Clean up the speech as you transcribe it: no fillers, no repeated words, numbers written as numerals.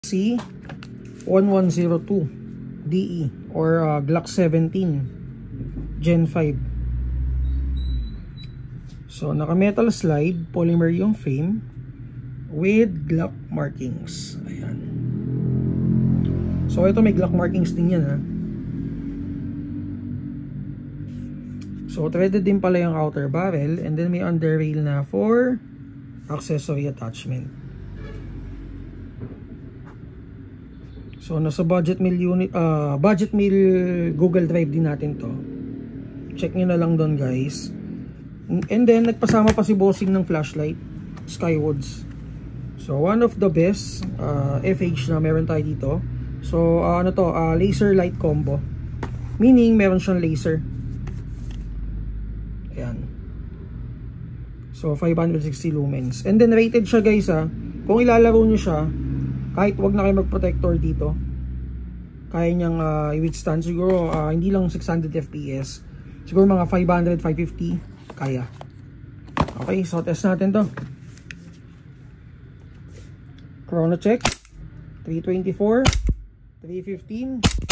C1102 DE or Glock 17 Gen 5. So naka metal slide, polymer yung frame with Glock markings. Ayan. So ito may Glock markings din yan, ha. So threaded din pala yung outer barrel, and then may underrail na for accessory attachment. So nasa budget meal unit, budget meal Google Drive din natin to. Check nyo na lang doon, guys. And then nagpasama pa si bossing ng flashlight, Skywoods. So one of the best FH na meron tayo dito. So ano to, laser light combo. Meaning meron siyang laser. Ayan. So 560 lumens. And then rated siya, guys, kung ilalaro nyo siya, kahit wag na kayo mag-protector dito, kaya niyang i-withstand siguro hindi lang 600 fps, siguro mga 500, 550 kaya. Okay, so test natin to. Chrono check 324, 315.